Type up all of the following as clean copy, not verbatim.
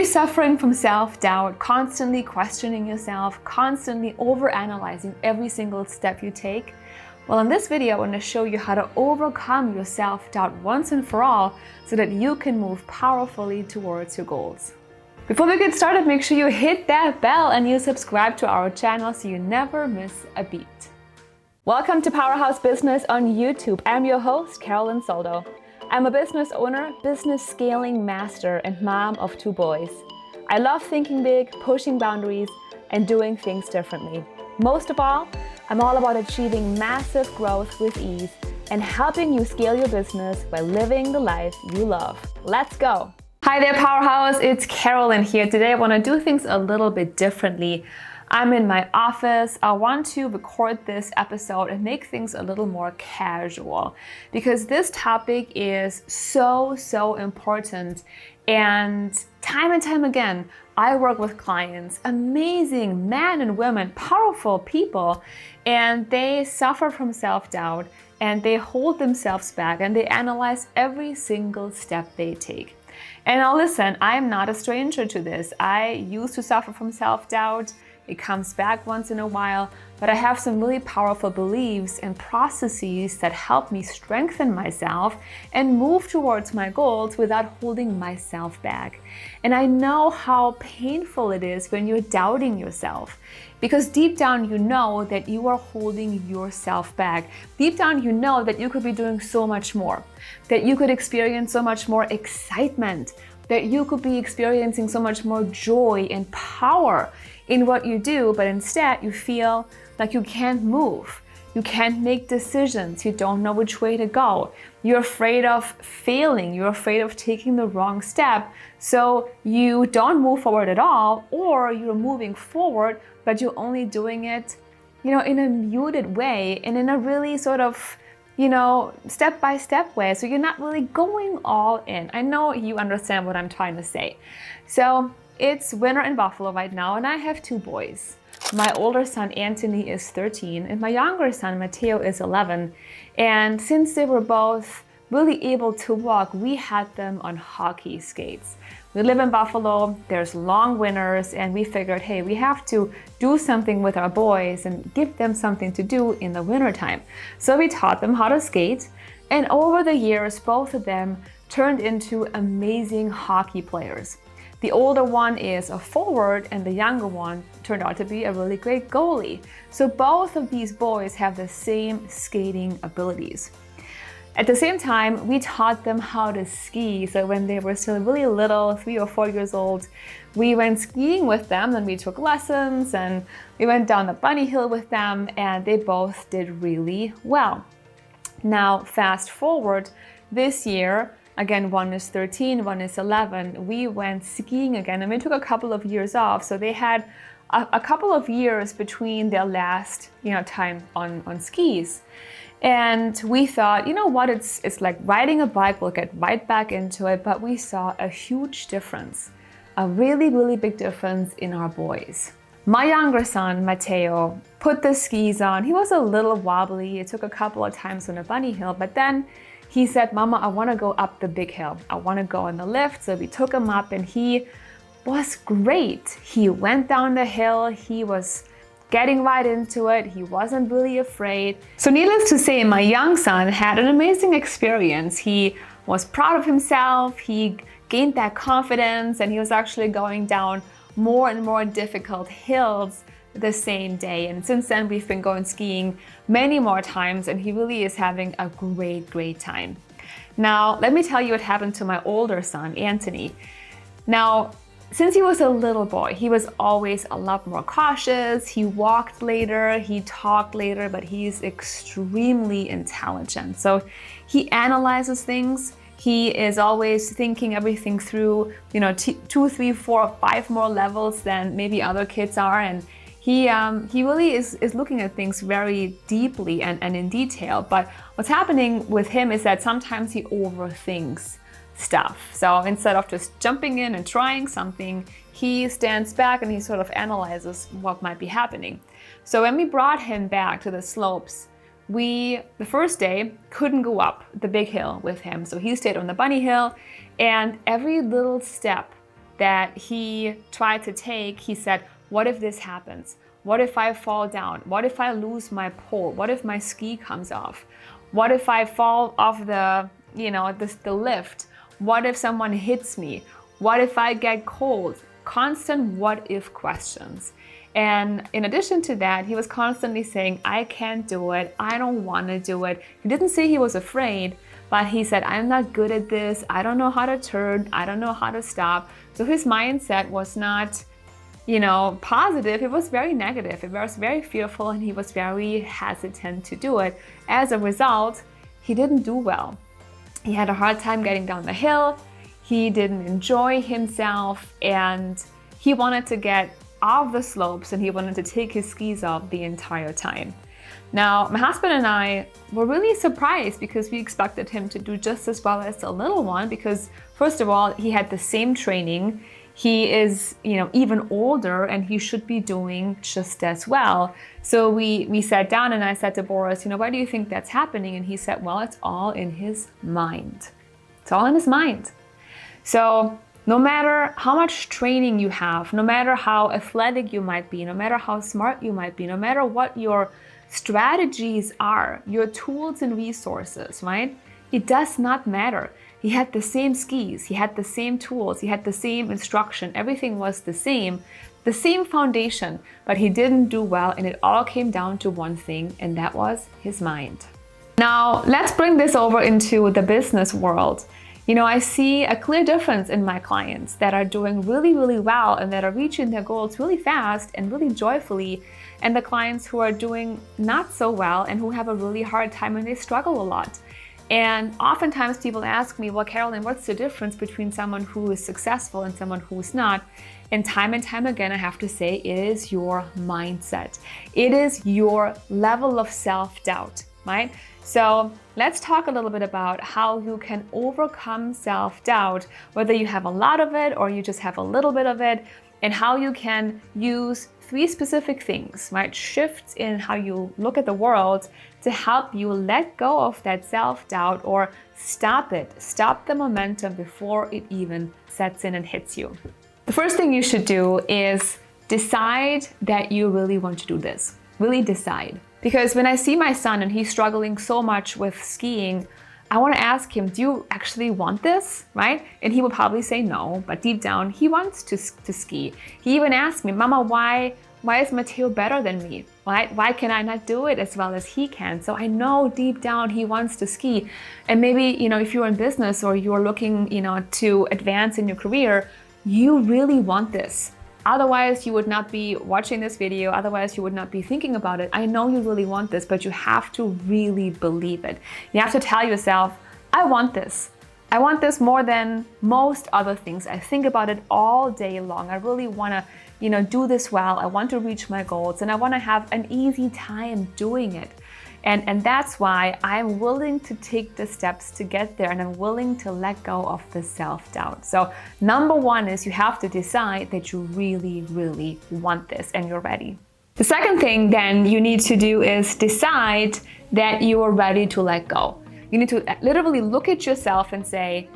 suffering from self-doubt, constantly questioning yourself, constantly overanalyzing every single step you take? Well, in this video, I want to show you how to overcome your self-doubt once and for all so that you can move powerfully towards your goals. Before we get started, make sure you hit that bell and you subscribe to our channel so you never miss a beat. Welcome to Powerhouse Business on YouTube. I'm your host, Carolyn Soldo. I'm a business owner, business scaling master, and mom of 2 boys. I love thinking big, pushing boundaries, and doing things differently. Most of all, I'm all about achieving massive growth with ease and helping you scale your business by living the life you love. Let's go. Hi there, Powerhouse. It's Carolyn here. Today I want to do things a little bit differently. I'm in my office. I want to record this episode and make things a little more casual because this topic is so important. And time again, I work with clients, amazing men and women, powerful people, and they suffer from self-doubt and they hold themselves back and they analyze every single step they take. And now listen, I'm not a stranger to this. I used to suffer from self-doubt. It comes back once in a while, but I have some really powerful beliefs and processes that help me strengthen myself and move towards my goals without holding myself back. And I know how painful it is when you're doubting yourself, because deep down you know that you are holding yourself back. Deep down you know that you could be doing so much more, that you could experience so much more excitement, that you could be experiencing so much more joy and power in what you do, but instead you feel like you can't move. You can't make decisions. You don't know which way to go. You're afraid of failing. You're afraid of taking the wrong step. So you don't move forward at all, or you're moving forward, but you're only doing it, in a muted way and in a really sort of, step-by-step way. So you're not really going all in. I know you understand what I'm trying to say. So it's winter in Buffalo right now, and I have 2 boys. My older son, Anthony, is 13, and my younger son, Mateo, is 11. And since they were both really able to walk, we had them on hockey skates. We live in Buffalo, there's long winters, and we figured, hey, we have to do something with our boys and give them something to do in the wintertime. So we taught them how to skate, and over the years, both of them turned into amazing hockey players. The older one is a forward and the younger one turned out to be a really great goalie. So both of these boys have the same skating abilities. At the same time, we taught them how to ski. So when they were still really little, 3 or 4 years old, we went skiing with them and we took lessons and we went down the bunny hill with them, and they both did really well. Now, fast forward this year, again, one is 13, one is 11. We went skiing again, and we took a couple of years off. So they had a couple of years between their last, time on skis. And we thought, it's like riding a bike, we'll get right back into it. But we saw a huge difference, a really big difference in our boys. My younger son, Mateo, put the skis on. He was a little wobbly. It took a couple of times on a bunny hill, but then he said, Mama, I want to go up the big hill. I want to go on the lift. So we took him up and he was great. He went down the hill. He was getting right into it. He wasn't really afraid. So needless to say, my young son had an amazing experience. He was proud of himself. He gained that confidence, and he was actually going down more and more difficult hills the same day. And since then, we've been going skiing many more times, and he really is having a great time. Now, let me tell you what happened to my older son, Anthony. Now, since he was a little boy, he was always a lot more cautious. He walked later, he talked later, but he's extremely intelligent. So he analyzes things. He is always thinking everything through, 2, 3, 4, 5 more levels than maybe other kids are. And he really is looking at things very deeply and in detail. But what's happening with him is that sometimes he overthinks stuff. So instead of just jumping in and trying something, he stands back and he sort of analyzes what might be happening. So when we brought him back to the slopes, the first day couldn't go up the big hill with him. So he stayed on the bunny hill, and every little step that he tried to take, he said, what if this happens? What if I fall down? What if I lose my pole? What if my ski comes off? What if I fall off the lift? What if someone hits me? What if I get cold? Constant what if questions. And in addition to that, he was constantly saying, I can't do it. I don't want to do it. He didn't say he was afraid, but he said, I'm not good at this. I don't know how to turn. I don't know how to stop. So his mindset was not, positive. It was very negative. It was very fearful, and he was very hesitant to do it. As a result, he didn't do well. He had a hard time getting down the hill. He didn't enjoy himself, and he wanted to get off the slopes, and he wanted to take his skis off the entire time. Now, my husband and I were really surprised because we expected him to do just as well as the little one, because first of all, he had the same training. He is, even older, and he should be doing just as well. So we sat down, and I said to Boris, why do you think that's happening? And he said, well, it's all in his mind. It's all in his mind. So no matter how much training you have, no matter how athletic you might be, no matter how smart you might be, no matter what your strategies are, your tools and resources, right? It does not matter. He had the same skis, he had the same tools, he had the same instruction, everything was the same foundation, but he didn't do well, and it all came down to one thing, and that was his mind. Now, let's bring this over into the business world. I see a clear difference in my clients that are doing really, really well and that are reaching their goals really fast and really joyfully, and the clients who are doing not so well and who have a really hard time and they struggle a lot. And oftentimes people ask me, well, Carolyn, what's the difference between someone who is successful and someone who's not? And time again, I have to say, it is your mindset. It is your level of self-doubt, right? So let's talk a little bit about how you can overcome self-doubt, whether you have a lot of it or you just have a little bit of it, and how you can use 3 specific things, right? Shifts in how you look at the world to help you let go of that self-doubt or stop it. Stop the momentum before it even sets in and hits you. The first thing you should do is decide that you really want to do this. Really decide. Because when I see my son and he's struggling so much with skiing, I want to ask him, do you actually want this, right? And he will probably say no, but deep down, he wants to ski. He even asked me, Mama, why is Matteo better than me? Why can I not do it as well as he can? So I know deep down he wants to ski. And maybe, if you're in business or you're looking, to advance in your career, you really want this. Otherwise, you would not be watching this video. Otherwise, you would not be thinking about it. I know you really want this, but you have to really believe it. You have to tell yourself, I want this. I want this more than most other things. I think about it all day long. I really want to, do this well. I want to reach my goals, and I want to have an easy time doing it. And that's why I'm willing to take the steps to get there, and I'm willing to let go of the self-doubt. So number 1 is you have to decide that you really, really want this and you're ready. The second thing then you need to do is decide that you are ready to let go. You need to literally look at yourself and say,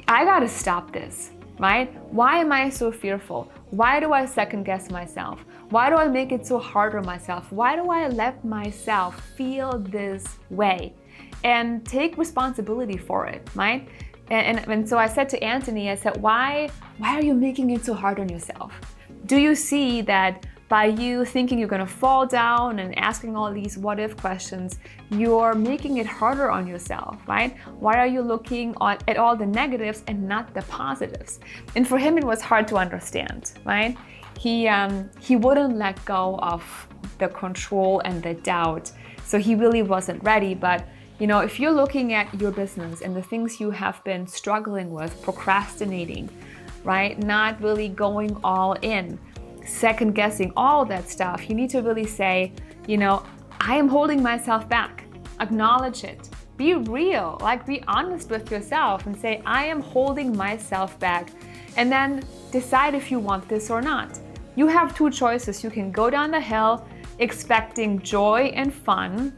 I gotta stop this, right? Why am I so fearful? Why do I second guess myself? Why do I make it so hard on myself? Why do I let myself feel this way? And take responsibility for it, right? And so I said to Anthony, I said, why are you making it so hard on yourself? Do you see that by you thinking you're gonna fall down and asking all these what if questions, you're making it harder on yourself, right? Why are you looking at all the negatives and not the positives? And for him, it was hard to understand, right? He wouldn't let go of the control and the doubt. So he really wasn't ready. But if you're looking at your business and the things you have been struggling with, procrastinating, right? Not really going all in, second guessing, all that stuff, you need to really say, I am holding myself back. Acknowledge it. Be real, be honest with yourself and say, I am holding myself back. And then decide if you want this or not. You have 2 choices. You can go down the hill expecting joy and fun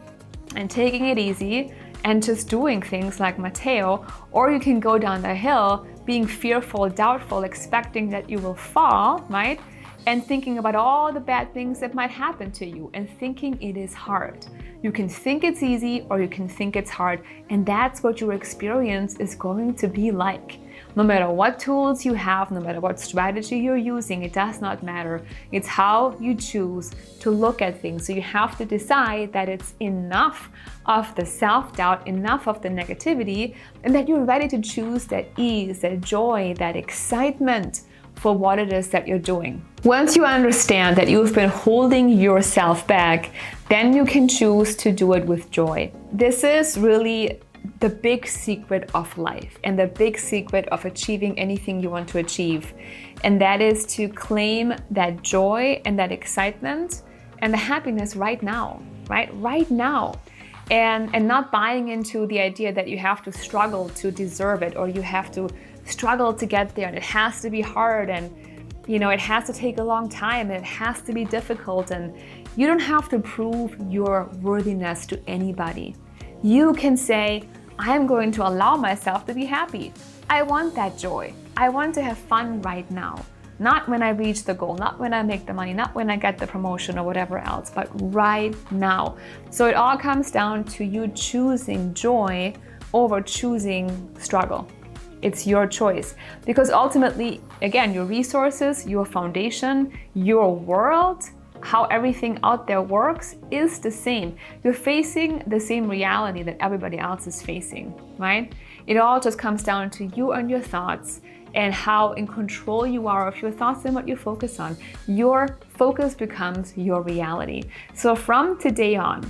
and taking it easy and just doing things like Matteo, or you can go down the hill being fearful, doubtful, expecting that you will fall, right? And thinking about all the bad things that might happen to you and thinking it is hard. You can think it's easy or you can think it's hard, and that's what your experience is going to be like. No matter what tools you have, no matter what strategy you're using, it does not matter. It's how you choose to look at things. So you have to decide that it's enough of the self-doubt, enough of the negativity, and that you're ready to choose that ease, that joy, that excitement for what it is that you're doing. Once you understand that you've been holding yourself back, then you can choose to do it with joy. This is really the big secret of life and the big secret of achieving anything you want to achieve. And that is to claim that joy and that excitement and the happiness right now, right? Right now. And not buying into the idea that you have to struggle to deserve it, or you have to struggle to get there, and it has to be hard, and it has to take a long time, and it has to be difficult, and you don't have to prove your worthiness to anybody. You can say, I am going to allow myself to be happy. I want that joy. I want to have fun right now. Not when I reach the goal, not when I make the money, not when I get the promotion or whatever else, but right now. So it all comes down to you choosing joy over choosing struggle. It's your choice, because ultimately, again, your resources, your foundation, your world, how everything out there works is the same. You're facing the same reality that everybody else is facing, right? It all just comes down to you and your thoughts and how in control you are of your thoughts and what you focus on. Your focus becomes your reality. So from today on,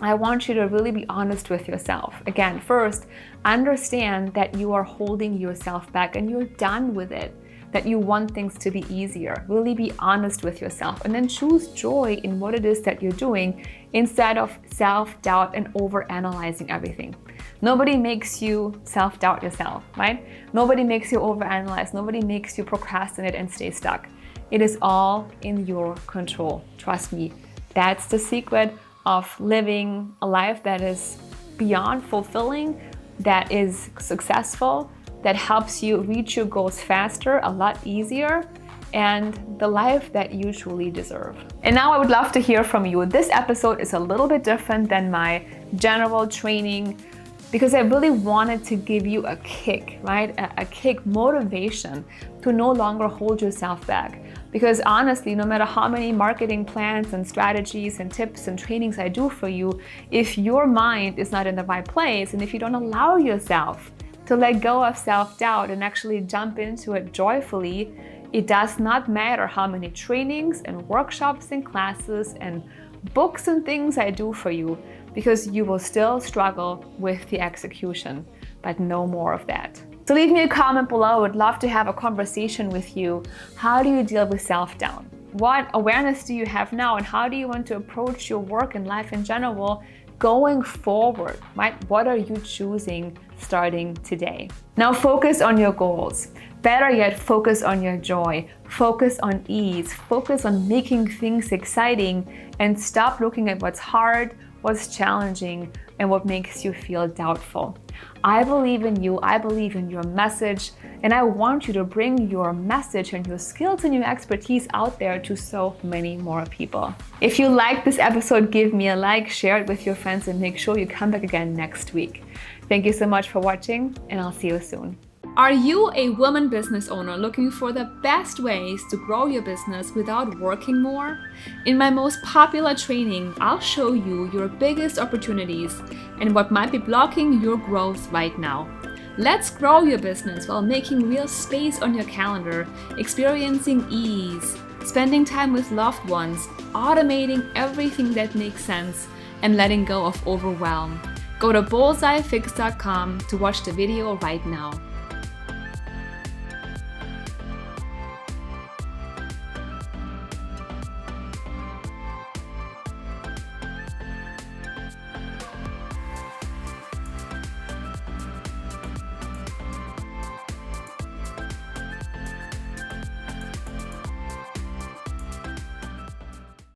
I want you to really be honest with yourself. Again, first, understand that you are holding yourself back and you're done with it, that you want things to be easier. Really be honest with yourself, and then choose joy in what it is that you're doing instead of self-doubt and over-analyzing everything. Nobody makes you self-doubt yourself, right? Nobody makes you overanalyze. Nobody makes you procrastinate and stay stuck. It is all in your control. Trust me. That's the secret of living a life that is beyond fulfilling, that is successful, that helps you reach your goals faster, a lot easier, and the life that you truly deserve. And now I would love to hear from you. This episode is a little bit different than my general training, because I really wanted to give you a kick, right? A kick, motivation to no longer hold yourself back. Because honestly, no matter how many marketing plans and strategies and tips and trainings I do for you, if your mind is not in the right place, and if you don't allow yourself to let go of self-doubt and actually jump into it joyfully, it does not matter how many trainings and workshops and classes and books and things I do for you, because you will still struggle with the execution, but no more of that. So leave me a comment below. I would love to have a conversation with you. How do you deal with self-doubt? What awareness do you have now, and how do you want to approach your work and life in general going forward, right? What are you choosing starting today? Now focus on your goals. Better yet, focus on your joy. Focus on ease. Focus on making things exciting, and stop looking at what's hard, what's challenging, and what makes you feel doubtful. I believe in you. I believe in your message, and I want you to bring your message and your skills and your expertise out there to so many more people. If you like this episode, give me a like, share it with your friends, and make sure you come back again next week. Thank you so much for watching, and I'll see you soon. Are you a woman business owner looking for the best ways to grow your business without working more? In my most popular training, I'll show you your biggest opportunities and what might be blocking your growth right now. Let's grow your business while making real space on your calendar, experiencing ease, spending time with loved ones, automating everything that makes sense, and letting go of overwhelm. Go to bullseyefix.com to watch the video right now.